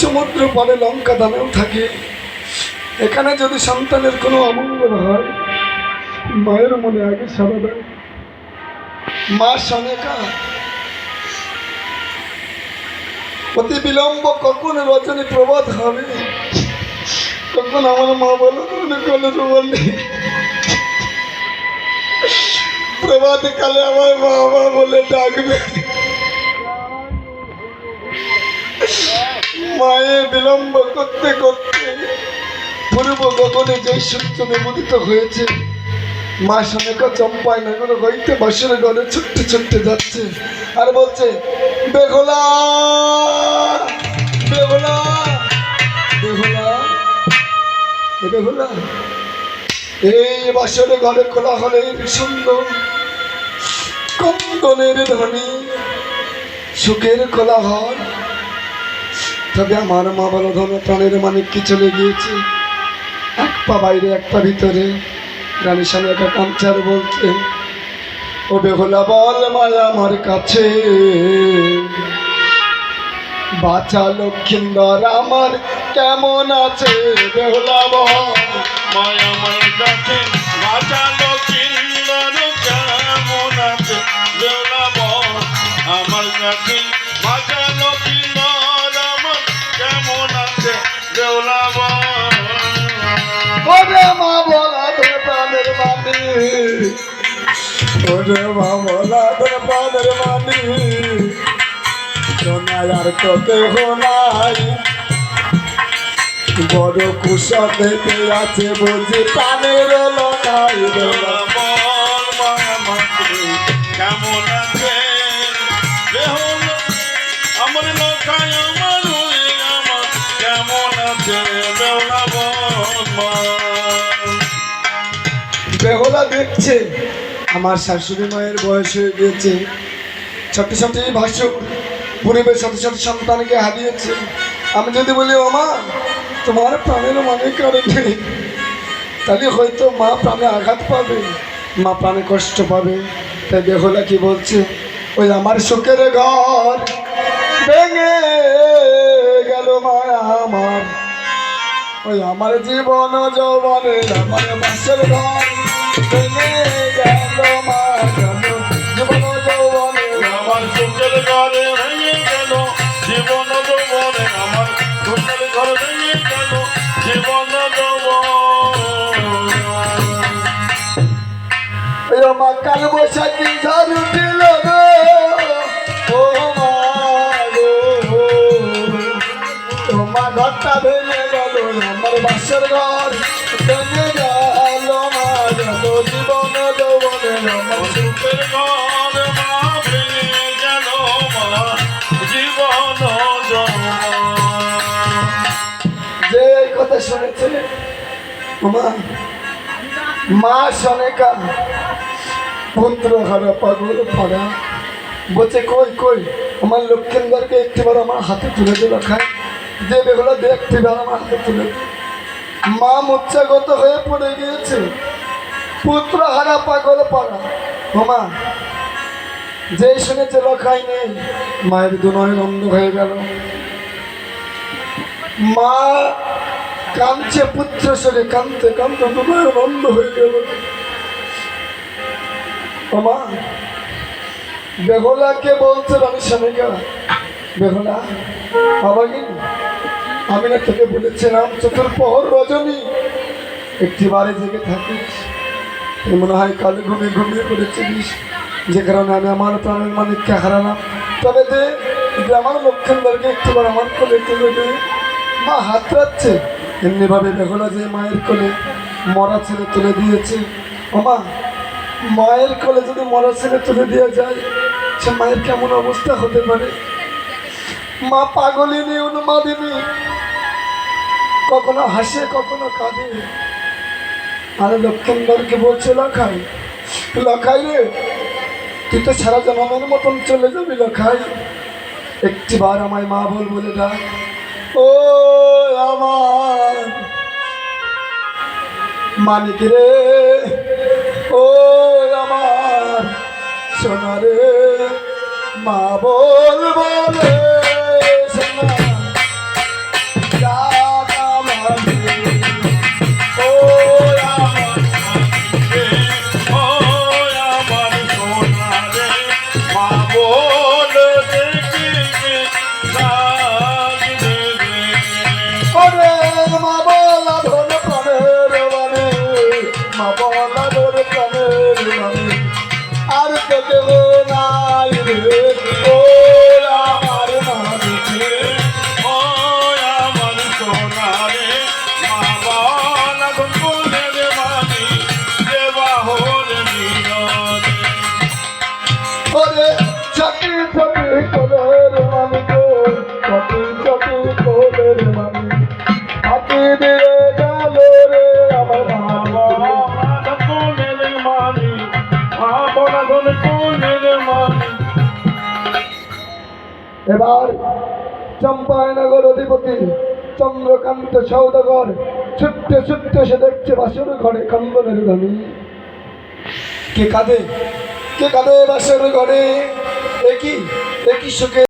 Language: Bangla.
সমুদ্র পারে লঙ্কা দামেও থাকে। এখানে যদি সন্তানের কোনো অমঙ্গল হয়, মায়ের মনে আগে সারা দেয়। মা সনেকা অতি বিলম্ব কখন রজনী প্রভাত হবে, তখন আমার মা বলো প্রভাত কালে আমার বাবা বলে ডাকবে। মায়ের বিলম্ব করতে করতে পূর্ব গগনে যে সূর্য নিবেদিত হয়েছে, মা সনেকা চম্পায় নগর হইতে বাসের ঘরে ছুটতে ছুটতে যাচ্ছে আর বলছে, বেহুলা বেহুলা বেহুলা বেহুলা। এই বাসের ঘরে খোলা হলে সুন্দর কন্দনের ধ্বনি, সুখের কোলাহল। তবে আমার মা বলো ধন প্রাণের মানিক কি চলে গিয়েছে, এক পা বাইরে এক পা ভিতরে। রানী সনেকা কাঞ্চার বলছে, ও বেহুলা বল মায়া আমার কাছে, বাঁচা লক্ষ্মীন্দর আমার কেমন আছে। বেহুলা বল মায়া আমার কাছে, বাঁচা লক্ষ্মীন্দর কেমন আছে। বেহুলা বল আমার কাছে, বাঁচা লক্ষ্মীন্দর আমার কেমন আছে। বেহুলা বল ওরে মা বলা তোর প্রাণের মানি, ওরে মা বলা তোর প্রাণের মানি, সোনায় আর তো কেহ নাই, বড় কুশা পেতে আছে বুঝি প্রাণের লড়াই। বেহুলা বল মায়া মাকে কেমন আছে। বেহুলা আমার লোকায় আমার ওই আমার কেমন আছে। বেহুলা বল মা। বেহুলা দেখছে আমার শাশুড়ি মায়ের বয়স হয়ে গিয়েছে, ছোট ছোট ভাসুর পরিবেশ সাথে সাথে সন্তানকে হারিয়েছে। আমি যদি বলি ও মা তোমার প্রাণের মানে কারণে, তাহলে হয়তো মা প্রাণে আঘাত পাবে, মা প্রাণে কষ্ট পাবে। তাই বেহুলা কি বলছে, ওই আমার সুখের ঘর ভেঙে গেল মায়া আমার, ওই আমার জীবন যৌবনের আমার বাসের ঘর ভেঙে গেল মা, জীবন যৌবনের আমার সুখের ঘরে ভেঙে গেল জীবন যৌবনে, আমার সুখের ঘর ভেঙে গেল জীবন যৌবন। মা কাল বৈশাখী ঝড় দিল গো, ও মা গো, ও মা ঘরটা ভেঙে গেল আমার বাসের ঘর ভেঙে গেল মা, গেল জীবন যৌবনের আমার সুখের ঘর মা ভেঙে গেল মা জীবন যৌবন। যে এই কথা শুনেছে মা, মা সনেকা পুত্র হারা পাগল পাড়া বলছে, কই কই আমার লক্ষ্মীন্দরকে একটিবার আমার হাতে তুলে দিল খায়, যে বেগুলো দেখতেবার আমার হাতে তুলে দিল। মা মূর্ছাগত হয়ে পড়ে গিয়েছে, পুত্র হারা পাগল পাড়া। মা যেই শুনেছে লখাই নেই, মায়ের দুনয়ন অন্ধ হয়ে গেল। মা কাঁদছে পুত্র সরে, কাঁদতে কাঁদতে দুনয়ন অন্ধ হয়ে গেল। মা বেহুলাকে বলছে রানী সনেকা, বেহুলা বাবাগি আমি না তোকে বলেছিলাম চতুর্পহর রজনী একটি বারে জেগে থাকিস, তুই মনে হয় কালে ঘুমিয়ে ঘুমিয়ে পড়েছিলিস, যে কারণে আমি আমার প্রাণের মালিককে হারালাম। তবে দে আমার লক্ষ্মীন্দরকে একটিবার আমার কোলে তুলে দে। মা হাত রাখছে, এমনিভাবে বেহুলা যে মায়ের কোলে মরা ছেলে তুলে দিয়েছে। মা মায়ের কোলে যদি মরা ছেলে তুলে দিয়ে যায়, সে মায়ের কেমন অবস্থা হতে পারে। মা পাগলিনী উন্মাদিনী, কখনো হাসে কখনো কাঁদে। আর লক্ষ্মীন্দরকে বলছে, লখাই লখাই রে, তুই তো সারা জন্মের মতন চলে যাবি লখাই, একটিবার আমায় মা বল বলে ডাক। ও আমার মানিক রে, ও আমার সোনা রে, মা বল বলে সোনা ফুলের মানি হাতে দিয়ে গেল রে আমার বাবা। ফুলের মানি আপনা ধন ফুলের মানি। এবার চম্পায়নগর অধিপতি চন্দ্রকান্ত সৌদাগর ছুটতে ছুটতে সে দেখছে বাসর ঘরে কন্দনের ধ্বনি। কে কাঁদে বাসর ঘরে? একই সুখে